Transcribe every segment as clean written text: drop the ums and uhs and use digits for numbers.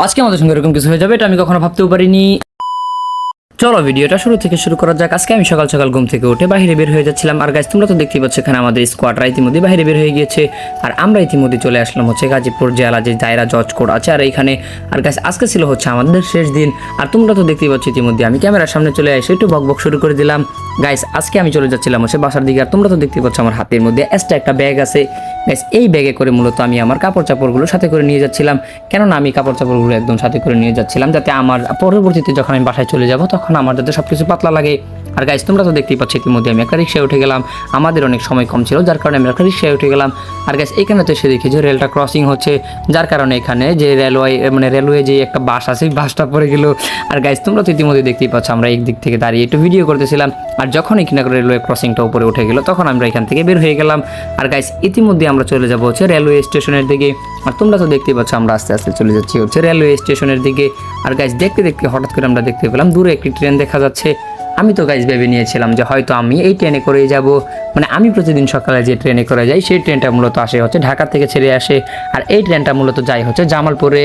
আজকে আমাদের সঙ্গে এরকম কিছু হয়ে যাবে এটা আমি কখনো ভাবতেও পারিনি। চলো ভিডিওটা শুরু থেকে শুরু করা যাক। আজকে আমি সকাল সকাল ঘুম থেকে উঠে বাইরে বের হয়ে যাচ্ছিলাম, আর গাইস তোমরা তো দেখতেই পাচ্ছ এখানে আমাদের স্কোয়াডরা ইতিমধ্যে বাইরে বের হয়ে গিয়েছে, আর আমরা ইতিমধ্যে চলে আসলাম হচ্ছে গাজীপুর জেলা যে দায়রা জজ কোর্ট আছে আর এইখানে। আর গাইস আজকে ছিল হচ্ছে আমাদের শেষ দিন, আর তোমরা তো দেখতেই পাচ্ছ ইতিমধ্যে আমি ক্যামেরার সামনে চলে এসে একটু বকবক শুরু করে দিলাম। গাইস আজকে আমি চলে যাচ্ছিলাম হচ্ছে বাসার দিকে, আর তোমরা তো দেখতেই পাচ্ছ আমার হাতের মধ্যে এক্সট্রা একটা ব্যাগ আছে। গাইস এই ব্যাগে করে মূলত আমি আমার কাপড় চাপড়গুলো সাথে করে নিয়ে যাচ্ছিলাম, কেননা আমি কাপড় চাপড়গুলো একদম সাথে করে নিয়ে যাচ্ছিলাম যাতে আমার পরবর্তীতে যখন আমি বাসায় চলে যাব তখন আমার যাতে সব কিছু পাতলা লাগে। আর গাইস তোমরা তো দেখতেই পাচ্ছ ইতিমধ্যে আমি একটা রিক্সায় উঠে গেলাম, আমাদের অনেক সময় কম ছিল যার কারণে আমি একটা রিক্সায় উঠে গেলাম। আর গাইস এখানে তো এসে দেখি যে রেলটা ক্রসিং হচ্ছে, যার কারণে এখানে যে রেলওয়ে যে একটা বাস আছে বাসটা পড়ে গেল। আর গাইস তোমরা তো ইতিমধ্যে দেখতেই পাচ্ছ আমরা এক দিক থেকে দাঁড়িয়ে একটু ভিডিও করতেছিলাম, আর যখন এখানে রেলওয়ে ক্রসিংটা উপরে উঠে গেল তখন আমরা এখান থেকে বের হয়ে গেলাম। আর গাইস ইতিমধ্যে আমরা চলে যাবো হচ্ছে রেলওয়ে স্টেশনের দিকে, আর তোমরা তো দেখতেই পাচ্ছ আমরা আস্তে আস্তে চলে যাচ্ছি হচ্ছে রেলওয়ে স্টেশনের দিকে। আর গাইস দেখতে দেখতে হঠাৎ করে আমরা দেখতে পেলাম দূরে একটি ট্রেন দেখা যাচ্ছে। আমি তো গাইস ভেবে নিয়েছিলাম যে হয়তো আমি এই ট্রেনে করেই যাব, মানে আমি প্রতিদিন সকালে যে ট্রেনে করে যাই সেই ট্রেনটা মূলত আসে হচ্ছে ঢাকা থেকে ছেড়ে আসে, আর এই ট্রেনটা মূলত যাই হচ্ছে জামালপুরে।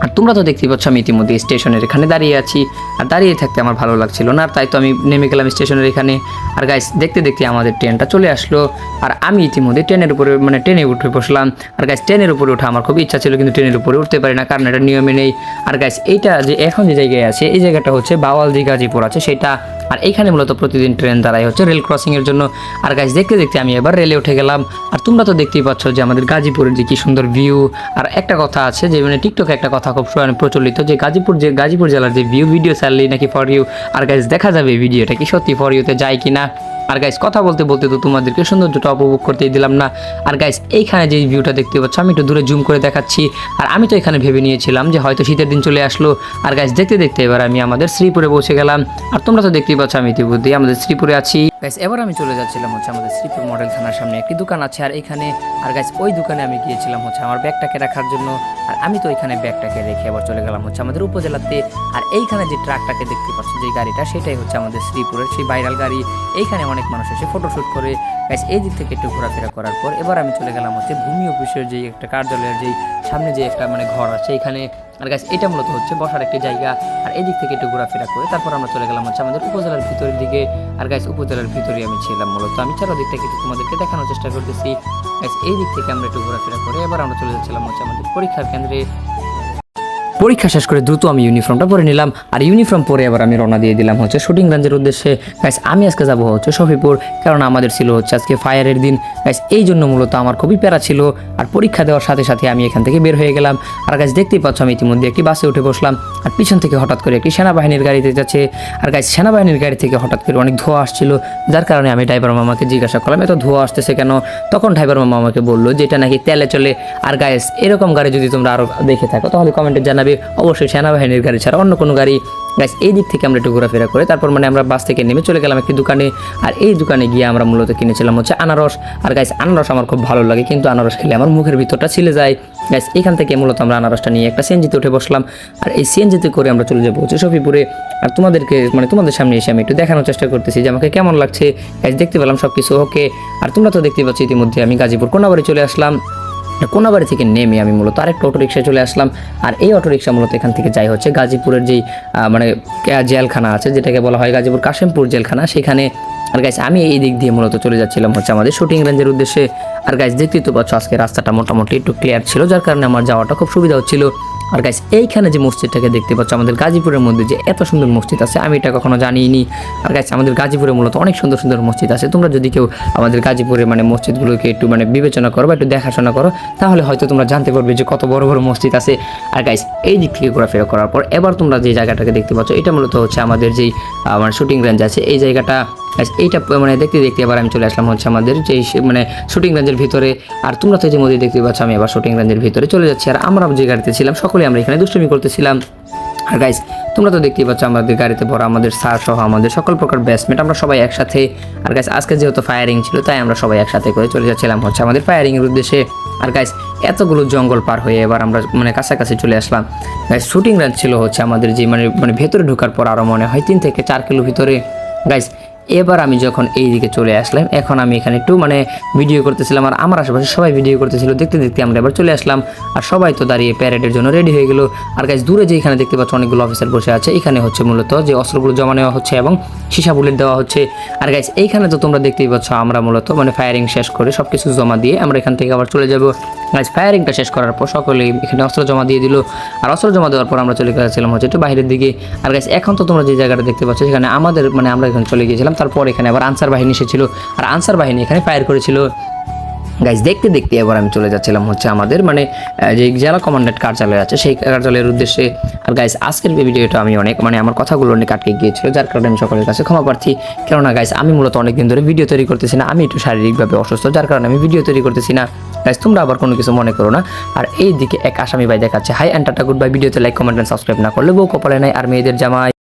আর তোমরা তো দেখতেই পাচ্ছ আমি ইতিমধ্যে স্টেশনের এখানে দাঁড়িয়ে আছি, আর দাঁড়িয়ে থাকতে আমার ভালো লাগছিল না, আর তাই তো আমি নেমে গেলাম স্টেশনের এখানে। আর গাইস দেখতে দেখতে আমাদের ট্রেনটা চলে আসলো, আর আমি ইতিমধ্যে ট্রেনের উপরে ট্রেনে উঠে বসলাম। আর গাইস ট্রেনের উপরে ওঠা আমার খুব ইচ্ছা ছিল, কিন্তু ট্রেনের উপরে উঠতে পারি না কারণ এটা নিয়মে নেই। আর গাইস এইটা যে এখন যে জায়গায় আছে এই জায়গাটা হচ্ছে বাওয়ালদি গাজীপুর আছে সেটা, আর এইখানে মূলত প্রতিদিন ট্রেন দাঁড়ায় হচ্ছে রেল ক্রসিংয়ের জন্য। আর গাইস দেখতে দেখতে আমি এবার রেলে উঠে গেলাম, আর তোমরা তো দেখতেই পাচ্ছ যে আমাদের গাজীপুরের যে কি সুন্দর ভিউ। আর একটা কথা আছে যে টিকটকে একটা কথা খুব প্রচলিত যে গাজীপুর জেলার যে ভিডিও ছাড়লেই নাকি ফর ইউ। আর গাইস দেখা যাবে ভিডিওটা কি সত্যি ফর ইউতে যায় কিনা। আর গাইস কথা বলতে বলতে তো তোমাদেরকে সৌন্দর্যটা উপভোগ করতেই দিলাম না। আর গাইস এইখানে যে ভিউটা দেখতে পাচ্ছ আমি একটু দূরে জুম করে দেখাচ্ছি, আর আমি তো এখানে ভেবে নিয়েছিলাম যে হয়তো শীতের দিন চলে আসলো। আর গাইস দেখতে দেখতে এবার আমি আমাদের শ্রীপুরে পৌঁছে গেলাম, আর তোমরা তো দেখতেই পাচ্ছ আমি ইতিমধ্যে আমাদের শ্রীপুরে আছি। গাইস এবার আমি চলে যাচ্ছিলাম হচ্ছে আমাদের শ্রীপুর মডেল থানার সামনে একটি দোকান আছে আর এখানে। আর গাইস ওই দোকানে আমি গিয়েছিলাম হচ্ছে আমার ব্যাগটাকে রাখার জন্য, আর আমি তো এখানে ব্যাগটাকে রেখে এবার চলে গেলাম হচ্ছে আমাদের উপজেলাতে। আর এইখানে যে ট্রাকটাকে দেখতে পাচ্ছ যে গাড়িটা সেটাই হচ্ছে আমাদের শ্রীপুরের সেই ভাইরাল গাড়ি। এইখানে অনেক মানুষ এসে ফটোশ্যুট করে। গাইস এই দিক থেকে একটু ঘোরাফেরা করার পর এবার আমি চলে গেলাম হচ্ছে ভূমি অফিসের যে একটা কার্যালয়ের যেই সামনে যে একটা ঘর আছে এখানে। আর গাইস এটা মূলত হচ্ছে বসার একটি জায়গা, আর এই দিক থেকে একটু ঘোরাফেরা করে তারপর আমরা চলে গেলাম হচ্ছে আমাদের উপজেলার ভিতরের দিকে। আর গাইস উপজেলার ভিতরে আমি ছিলাম মূলত, আমি চারদিকটাকে একটু তোমাদেরকে দেখানোর চেষ্টা করতেছি। গাইস এই দিক থেকে আমরা একটু ঘোরাফেরা করে এবার আমরা চলে যাচ্ছিলাম হচ্ছে আমাদের পরীক্ষার কেন্দ্রে। পরীক্ষা শেষ করে দ্রুত আমি ইউনিফর্মটা পরে নিলাম, আর ইউনিফর্ম পরে এবার আমি রওনা দিয়ে দিলাম হচ্ছে শুটিং রেঞ্জের উদ্দেশ্যে। গাইস আমি আজকে যাবো হচ্ছে শফিপুর, কারণ আমাদের ছিল হচ্ছে আজকে ফায়ারের দিন। গাইস এই জন্য মূলত আমার খুবই প্যারা ছিল, আর পরীক্ষা দেওয়ার সাথে সাথে আমি এখান থেকে বের হয়ে গেলাম। আর গাইস দেখতেই পাচ্ছ আমি ইতিমধ্যে একটি বাসে উঠে বসলাম, আর পিছন থেকে হঠাৎ করে একটি সেনাবাহিনীর গাড়িতে যাচ্ছে। আর গাইস সেনাবাহিনীর গাড়ি থেকে হঠাৎ করে অনেক ধোঁয়া আসছিল, যার কারণে আমি ড্রাইভার মামাকে জিজ্ঞাসা করলাম এত ধোঁয়া আসতেছে কেন। তখন ড্রাইভার মামা আমাকে বললো যে এটা নাকি তেলে চলে। আর গাইস এরকম গাড়ি যদি তোমরা আরও দেখে থাকো তাহলে কমেন্টে জানাবে, অবশ্যই সেনাবাহিনীর গাড়ি ছাড়া অন্য কোনো গাড়ি। গাইস এই দিক থেকে আমরা একটু ঘোরাফেরা করে তারপর আমরা বাস থেকে নেমে চলে গেলাম একটি দোকানে, আর এই দোকানে গিয়ে আমরা মূলত কিনেছিলাম হচ্ছে আনারস। আর গাইস আনারস আমার খুব ভালো লাগে, কিন্তু আনারস খেলে আমার মুখের ভিতরটা ছিলে যায়। গাইস এখান থেকে মূলত আমরা আনারসটা নিয়ে একটা সিএনজিতে উঠে বসলাম, আর এই সিএনজিতে করে আমরা চলে যাবো হচ্ছে শফিপুরে। আর তোমাদেরকে তোমাদের সামনে এসে আমি একটু দেখানোর চেষ্টা করতেছি যে আমাকে কেমন লাগছে। গাইস দেখতে পেলাম সব কিছু ওকে, আর তোমরা তো দেখতে পাচ্ছ ইতিমধ্যে আমি গাজীপুর কোনাবাড়ি চলে আসলাম। কোনাবাড়ি থেকে নেমে আমি মূলত আরেকটা অটোরিক্সায় চলে আসলাম, আর এই অটোরিক্সা মূলত এখান থেকে যাই হচ্ছে গাজীপুরের যেই জেলখানা আছে যেটাকে বলা হয় গাজীপুর কাশিমপুর জেলখানা সেখানে। আর গাইস আমি এই দিক দিয়ে মূলত চলে যাচ্ছিলাম হচ্ছে আমাদের শুটিং রেঞ্জের উদ্দেশ্যে। আর গাইস দেখতেই তো পাচ্ছ আজকে রাস্তাটা মোটামুটি একটু ক্লিয়ার ছিল, যার কারণে আমার যাওয়াটা খুব সুবিধা হচ্ছিল। আর গাইস এইখানে যে মসজিদটাকে দেখতে পাচ্ছ আমাদের গাজীপুরের মধ্যে যে এত সুন্দর মসজিদ আছে আমি এটা কখনো জানিনি। আর গাইস আমাদের গাজীপুরে মূলত অনেক সুন্দর সুন্দর মসজিদ আছে, তোমরা যদি কেউ আমাদের গাজীপুরে মসজিদগুলোকে একটু বিবেচনা করো বা একটু দেখাশোনা করো তাহলে হয়তো তোমরা জানতে পারবে যে কত বড় বড় মসজিদ আছে। আর গাইস এই দিক থেকে ঘোরাফেরা করার পর এবার তোমরা যে জায়গাটাকে দেখতে পাচ্ছ এটা মূলত হচ্ছে আমাদের যেই শুটিং রেঞ্জ আছে এই জায়গাটা। এইটা দেখতে দেখতে এবার আমি চলে আসলাম হচ্ছে আমাদের যেই শুটিং রেঞ্জের ভিতরে। আর তোমরা তো ইতিমধ্যে দেখতে পাচ্ছ আমি এবার শুটিং রেঞ্জের ভিতরে চলে যাচ্ছি, আর আমরা যে গাড়িতে ছিলাম সকলে আমরা এখানে দুষ্টুমি করতেছিলাম। আর গাইস তোমরা তো দেখতেই পাচ্ছ আমাদের গাড়িতে ভরা আমাদের স্যার সহ আমাদের সকল প্রকার ব্যাচমেট আমরা সবাই একসাথে। আর গাইস আজকে যেহেতু ফায়ারিং ছিল তাই আমরা সবাই একসাথে করে চলে যাচ্ছিলাম হচ্ছে আমাদের ফায়ারিংয়ের উদ্দেশ্যে। আর গাইস এতগুলো জঙ্গল পার হয়ে এবার আমরা কাছাকাছি চলে আসলাম। গাইস শুটিং রেঞ্জ ছিল হচ্ছে আমাদের যে ভেতরে ঢোকার পর আরও মনে হয় 3 থেকে 4 কিলো ভিতরে। গাইস এবার আমি যখন এই দিকে চলে আসলাম, এখন আমি এখানে একটু মানে ভিডিও করতেছিলাম, আর আমার আশেপাশে সবাই ভিডিও করতেছিল। দেখতে দেখতে আমরা এবার চলে আসলাম, আর সবাই তো দাঁড়িয়ে প্যারেডের জন্য রেডি হয়ে গেল। আর গাইস দূরে যে এখানে দেখতে পাচ্ছ অনেকগুলো অফিসার বসে আছে, এখানে হচ্ছে মূলত যে অস্ত্রগুলো জমা নেওয়া হচ্ছে এবং সীসা বুলেট দেওয়া হচ্ছে। আর গাইস এইখানে তো তোমরা দেখতেই পাচ্ছ আমরা মূলত মানে ফায়ারিং শেষ করে সব কিছু জমা দিয়ে আমরা এখান থেকে আবার চলে যাব। গাইস ফায়ারিংটা শেষ করার পর সকলেই এখানে অস্ত্র জমা দিয়ে দিল, আর অস্ত্র জমা দেওয়ার পর আমরা চলে গেছিলাম হচ্ছে একটু বাইরের দিকে। আর গাইস এখন তো তোমরা যে জায়গাটা দেখতে পাচ্ছ সেখানে আমাদের মানে আমরা এখানে চলে গিয়েছিলাম, তারপর এখানে আবার আনসার বাহিনী এসেছিল, আর আনসার বাহিনী এখানে ফায়ার করেছিল। গাইজ দেখতে দেখতে এবার আমি চলে যাচ্ছিলাম হচ্ছে আমাদের মানে যে জেলা কমান্ডেন্ট কার্যালয় আছে সেই কার্যালয়ের উদ্দেশ্যে। আর গাইজ আজকের ভিডিওটা আমি অনেক মানে আমার কথাগুলো অনেক আটকে গিয়েছিল, যার কারণে আমি সকলের কাছে ক্ষমা প্রার্থী। কেননা গাইজ আমি মূলত অনেকদিন ধরে ভিডিও তৈরি করতেছি না, আমি একটু শারীরিকভাবে অসুস্থ, যার কারণে আমি ভিডিও তৈরি করতেছি না। গাইজ তোমরা আবার কোনো কিছু মনে করো না। আর এই দিকে এক আসামি ভাই দেখাচ্ছে hi and tata goodbye. ভিডিওতে লাইক কমেন্ট সাবস্ক্রাইব না করলে বউ কপালে নাই আর মেয়েদের জামাই।